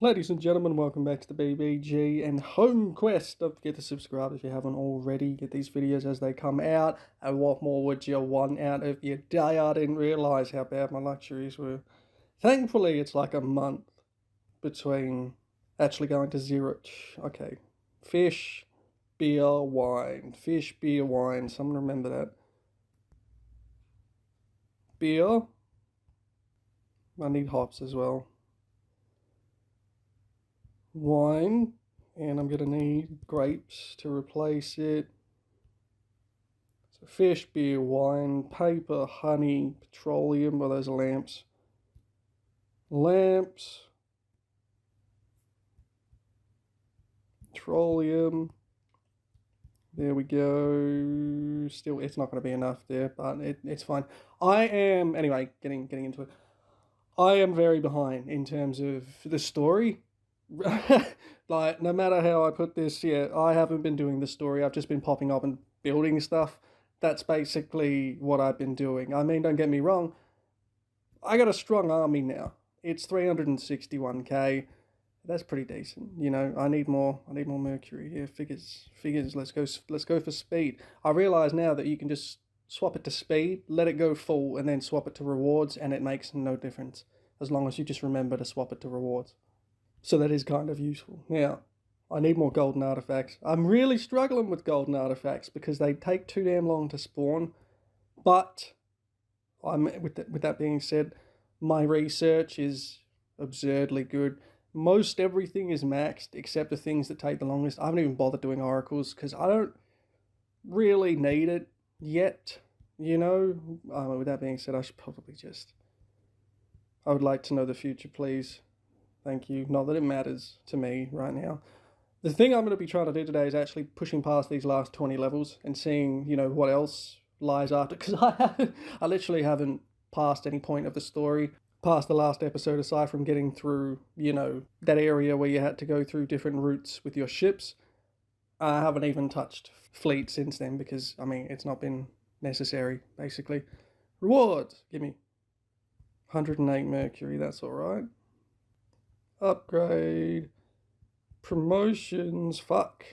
Ladies and gentlemen, welcome back to the BBG and Home Quest. Don't forget to subscribe if you haven't already. Get these videos as they come out. And what more would you want out of your day? I didn't realise how bad my luxuries were. Thankfully, it's like a month between actually going to Zurich. Okay. Fish, beer, wine. Fish, beer, wine. Someone remember that. Beer. I need hops as well. Wine, and I'm going to need grapes to replace it. So fish, beer, wine, paper, honey, petroleum. Well, those are lamps. Lamps, petroleum. There we go. Still, it's not going to be enough there, but it's fine. Anyway, getting into it. I am very behind in terms of the story. Like, no matter how I put this, yeah, I haven't been doing the story. I've just been popping up and building stuff. That's basically what I've been doing. I mean, don't get me wrong. I got a strong army now. It's 361k. That's pretty decent. You know, I need more. I need more mercury. Yeah, figures. Let's go for speed. I realize now that you can just swap it to speed, let it go full, and then swap it to rewards, and it makes no difference as long as you just remember to swap it to rewards. So that is kind of useful. Now, I need more golden artifacts. I'm really struggling with golden artifacts because they take too damn long to spawn. But with that being said, my research is absurdly good. Most everything is maxed except the things that take the longest. I haven't even bothered doing oracles because I don't really need it yet. You know, with that being said, I should probably just. I would like to know the future, please. Thank you. Not that it matters to me right now. The thing I'm going to be trying to do today is actually pushing past these last 20 levels and seeing, you know, what else lies after. Because I literally haven't passed any point of the story past the last episode, aside from getting through, you know, that area where you had to go through different routes with your ships. I haven't even touched fleet since then because, I mean, it's not been necessary, basically. Rewards! Give me 108 mercury, that's alright. Upgrade. Promotions. Fuck.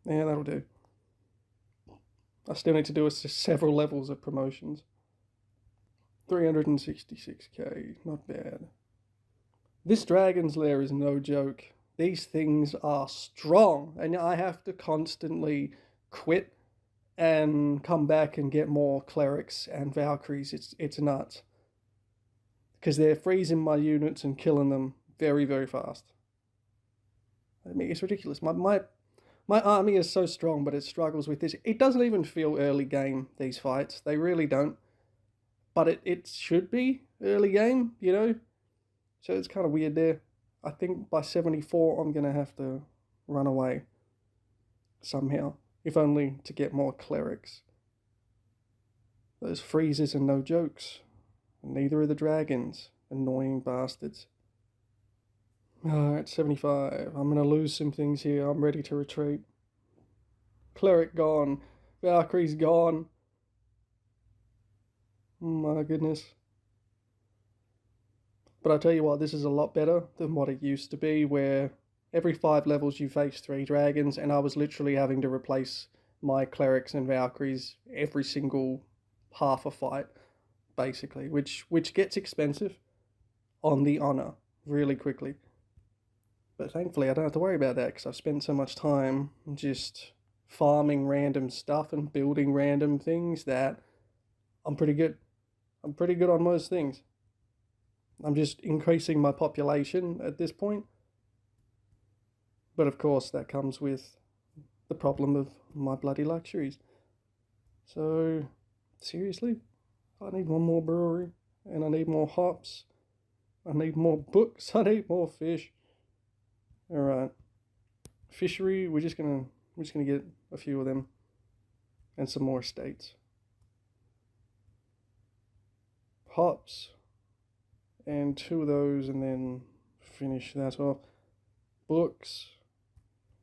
Yeah, that'll do. I still need to do several levels of promotions. 366k. Not bad. This dragon's lair is no joke. These things are strong, and I have to constantly quit and come back and get more clerics and Valkyries. It's nuts. Because they're freezing my units and killing them very, very fast. I mean, it's ridiculous. My army is so strong, but it struggles with this. It doesn't even feel early game, these fights. They really don't. But it should be early game, you know? So it's kind of weird there. I think by 74, I'm going to have to run away somehow. If only to get more clerics. Those freezers are no jokes. Neither are the dragons. Annoying bastards. Alright, 75. I'm going to lose some things here. I'm ready to retreat. Cleric gone. Valkyrie's gone. My goodness. But I tell you what, this is a lot better than what it used to be, where every 5 levels you face 3 dragons, and I was literally having to replace my clerics and Valkyries every single half a fight, basically, which gets expensive on the honor really quickly. But thankfully, I don't have to worry about that because I've spent so much time just farming random stuff and building random things that I'm pretty good. I'm pretty good on most things. I'm just increasing my population at this point. But of course, that comes with the problem of my bloody luxuries. So, seriously, I need one more brewery, and I need more hops. I need more books. I need more fish. All right, fishery. We're just gonna get a few of them, and some more estates. Hops, and 2 of those, and then finish that off. Books.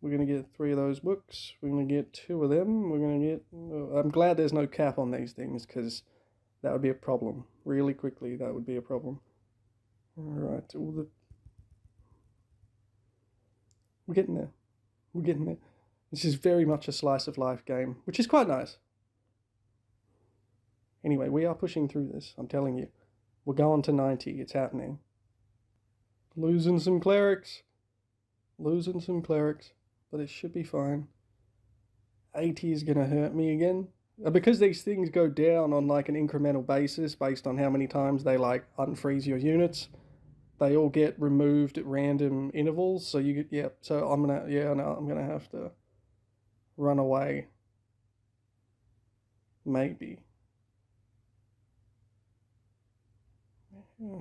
We're going to get 3 of those books. We're going to get 2 of them. We're going to get... I'm glad there's no cap on these things, because that would be a problem. Really quickly, that would be a problem. Alright, all the We're getting there. We're getting there. This is very much a slice of life game, which is quite nice. Anyway, we are pushing through this, I'm telling you. We're going to 90, it's happening. Losing some clerics. Losing some clerics, but it should be fine. 80 is going to hurt me again. Because these things go down on like an incremental basis based on how many times they like unfreeze your units, they all get removed at random intervals. So you get, yeah, so I'm going to, I'm going to have to run away. Maybe.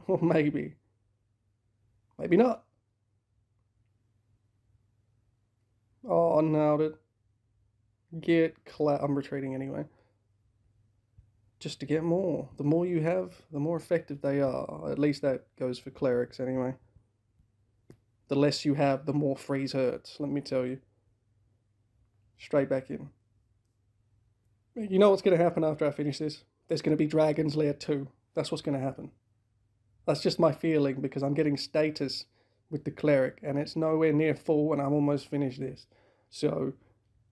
Or maybe. Maybe not. Oh, I nailed it. I'm retreating anyway. Just to get more. The more you have, the more effective they are. At least that goes for clerics anyway. The less you have, the more freeze hurts, let me tell you. Straight back in. You know what's going to happen after I finish this? There's going to be Dragon's Lair 2. That's what's going to happen. That's just my feeling because I'm getting status with the cleric and it's nowhere near full and I'm almost finished this. So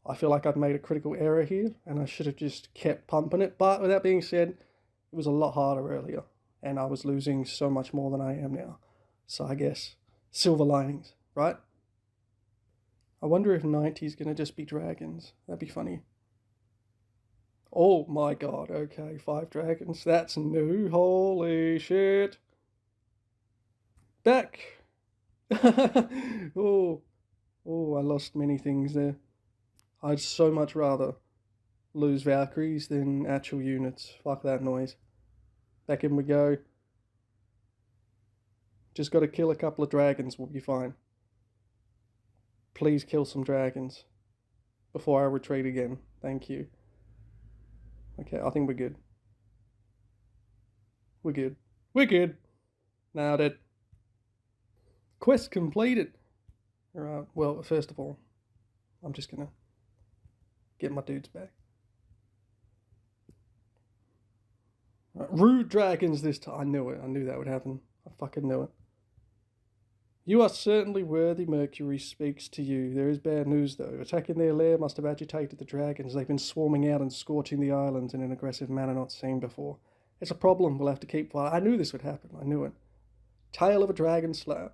I feel like I've made a critical error here and I should have just kept pumping it. But with that being said, it was a lot harder earlier and I was losing so much more than I am now. So I guess silver linings, right? I wonder if 90 is going to just be dragons. That'd be funny. Oh my god, okay, 5 dragons. That's new. Holy shit. Back. Oh, I lost many things there. I'd so much rather lose Valkyries than actual units. Fuck that noise. Back in we go. Just got to kill a couple of dragons, we'll be fine. Please kill some dragons before I retreat again. Thank you. Okay, I think we're good. We're good. We're good. Nailed it. Quest completed. Alright, well, first of all, I'm just gonna get my dudes back. Right, rude dragons this time. I knew it. I knew that would happen. I fucking knew it. You are certainly worthy, Mercury speaks to you. There is bad news, though. Attacking their lair must have agitated the dragons. They've been swarming out and scorching the islands in an aggressive manner not seen before. It's a problem. We'll have to keep fighting. I knew this would happen. I knew it. Tale of a dragon slayer.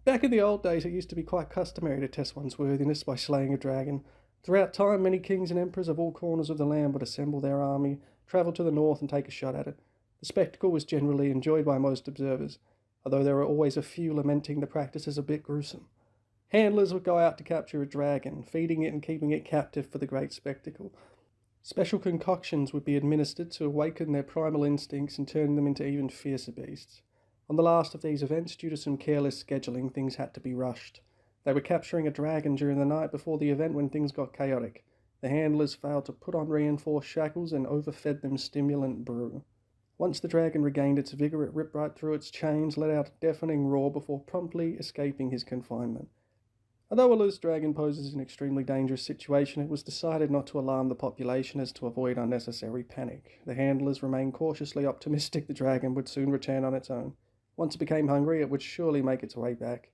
Back in the old days, it used to be quite customary to test one's worthiness by slaying a dragon. Throughout time, many kings and emperors of all corners of the land would assemble their army, travel to the north and take a shot at it. The spectacle was generally enjoyed by most observers, although there were always a few lamenting the practice as a bit gruesome. Handlers would go out to capture a dragon, feeding it and keeping it captive for the great spectacle. Special concoctions would be administered to awaken their primal instincts and turn them into even fiercer beasts. On the last of these events, due to some careless scheduling, things had to be rushed. They were capturing a dragon during the night before the event when things got chaotic. The handlers failed to put on reinforced shackles and overfed them stimulant brew. Once the dragon regained its vigor, it ripped right through its chains, let out a deafening roar before promptly escaping his confinement. Although a loose dragon poses an extremely dangerous situation, it was decided not to alarm the population as to avoid unnecessary panic. The handlers remained cautiously optimistic the dragon would soon return on its own. Once it became hungry, it would surely make its way back.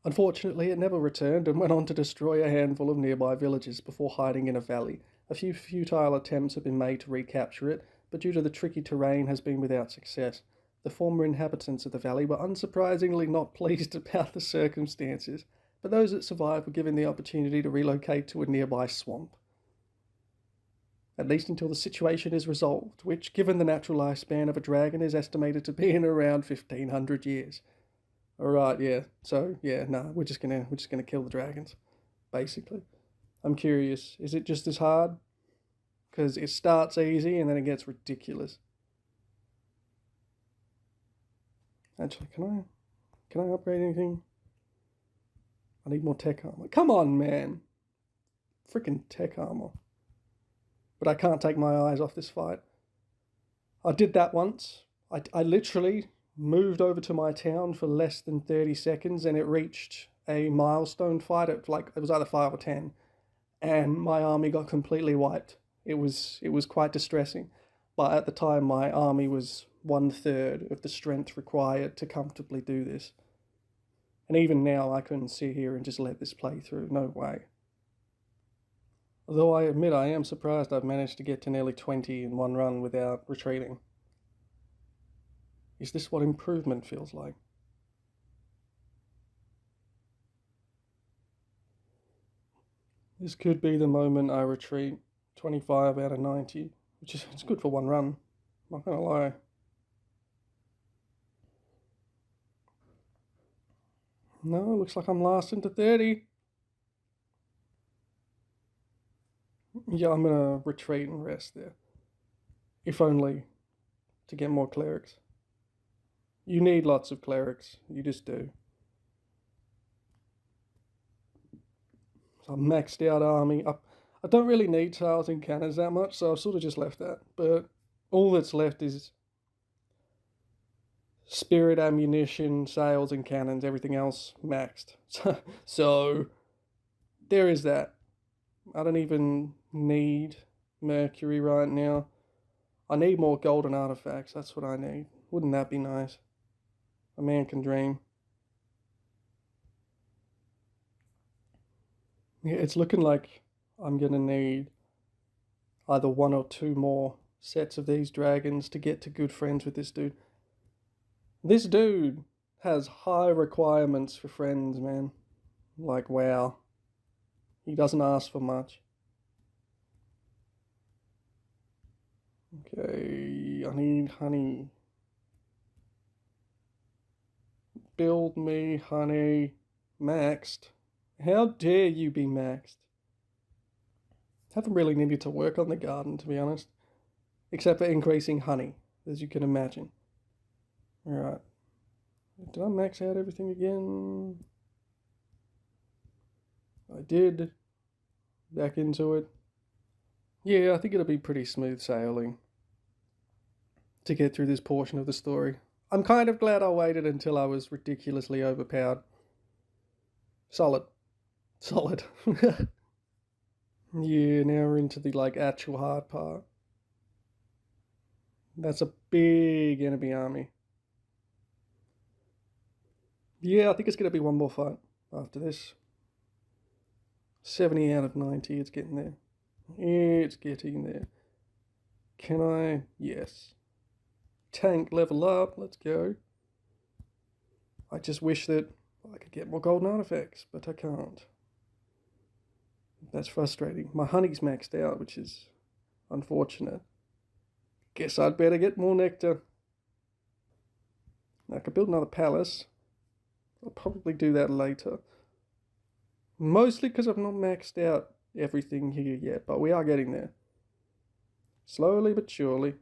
Unfortunately, it never returned and went on to destroy a handful of nearby villages before hiding in a valley. A few futile attempts have been made to recapture it, but due to the tricky terrain has been without success. The former inhabitants of the valley were unsurprisingly not pleased about the circumstances, but those that survived were given the opportunity to relocate to a nearby swamp. At least until the situation is resolved, which, given the natural lifespan of a dragon, is estimated to be in around 1500 years. Alright, yeah. So, yeah, no, we're just gonna kill the dragons, basically. I'm curious, is it just as hard? Because it starts easy and then it gets ridiculous. Actually, can I upgrade anything? I need more tech armor. Come on, man. Freaking tech armor. But I can't take my eyes off this fight. I did that once. I literally moved over to my town for less than 30 seconds and it reached a milestone fight at it was either 5 or 10. And my army got completely wiped. It was quite distressing. But at the time my army was 1/3 of the strength required to comfortably do this. And even now, I couldn't sit here and just let this play through. No way. Although I admit I am surprised I've managed to get to nearly 20 in one run without retreating. Is this what improvement feels like? This could be the moment I retreat. 25 out of 90, which is it's good for one run. Not gonna lie. No, looks like I'm last into 30. Yeah, I'm gonna retreat and rest there. If only to get more clerics. You need lots of clerics. You just do. So I'm maxed out army. I don't really need tiles and cannons that much, so I've sort of just left that. But all that's left is spirit, ammunition, sails, and cannons. Everything else maxed. So there is that. I don't even need Mercury right now. I need more golden artifacts. That's what I need. Wouldn't that be nice? A man can dream. Yeah, it's looking like I'm going to need either one or two more sets of these dragons to get to good friends with this dude. This dude has high requirements for friends, man. Like, wow. He doesn't ask for much. Okay, I need honey. Build me honey. Maxed. How dare you be maxed? Haven't really needed to work on the garden, to be honest. Except for increasing honey, as you can imagine. Alright. Did I max out everything again? I did. Back into it. Yeah, I think it'll be pretty smooth sailing to get through this portion of the story. I'm kind of glad I waited until I was ridiculously overpowered. Solid. Solid. Yeah, now we're into the actual hard part. That's a big enemy army. Yeah, I think it's going to be one more fight after this. 70 out of 90, it's getting there. It's getting there. Can I? Yes. Tank level up, let's go. I just wish that I could get more golden artifacts, but I can't. That's frustrating. My honey's maxed out, which is unfortunate. Guess I'd better get more nectar. I could build another palace. I'll probably do that later. Mostly because I've not maxed out everything here yet, but we are getting there. Slowly but surely.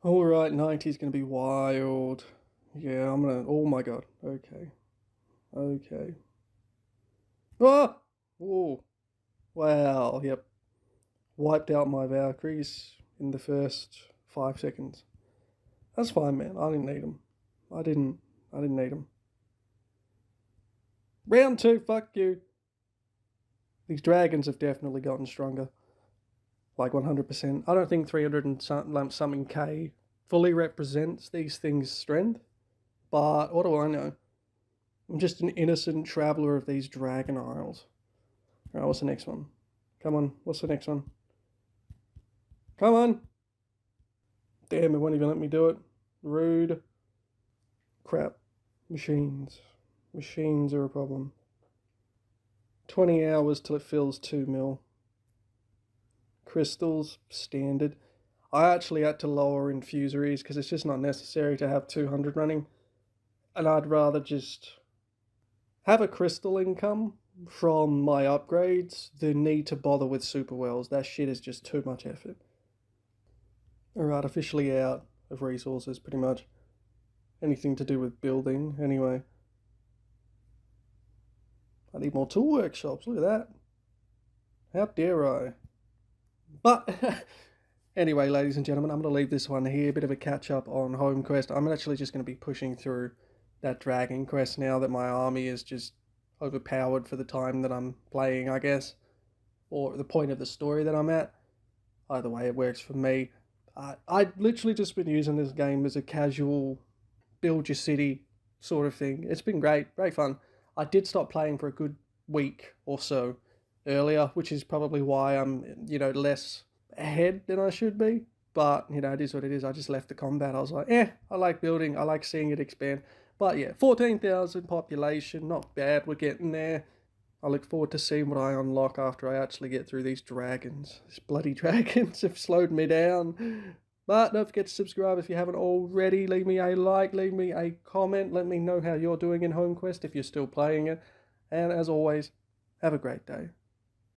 Alright, 90 is going to be wild. Yeah, I'm going to... Oh my god. Okay. Okay. Ah! Oh! Wow, yep. Wiped out my Valkyries in the first 5 seconds. That's fine, man. I didn't need them. I didn't need them. Round 2, fuck you. These dragons have definitely gotten stronger. Like 100%. I don't think 300 and something K fully represents these things' strength. But what do I know? I'm just an innocent traveller of these dragon isles. Alright, what's the next one? Come on, what's the next one? Come on! Damn, it won't even let me do it. Rude. Crap. Machines. Machines are a problem. 20 hours till it fills 2 mil. Crystals, standard. I actually had to lower infusories because it's just not necessary to have 200 running. And I'd rather just have a crystal income from my upgrades than need to bother with super wells. That shit is just too much effort. Alright, officially out of resources pretty much. Anything to do with building, anyway. I need more tool workshops, look at that. How dare I? But anyway, ladies and gentlemen, I'm going to leave this one here. A bit of a catch up on home quest. I'm actually just going to be pushing through that dragon quest now that my army is just overpowered for the time that I'm playing, I guess. Or the point of the story that I'm at. Either way, it works for me. I've literally just been using this game as a casual build your city sort of thing. It's been great fun. I did stop playing for a good week or so earlier, which is probably why I'm, less ahead than I should be. But, it is what it is. I just left the combat. I was like, I like building. I like seeing it expand. But yeah, 14,000 population. Not bad. We're getting there. I look forward to seeing what I unlock after I actually get through these dragons. These bloody dragons have slowed me down. But don't forget to subscribe if you haven't already. Leave me a like, leave me a comment. Let me know how you're doing in HomeQuest if you're still playing it. And as always, have a great day.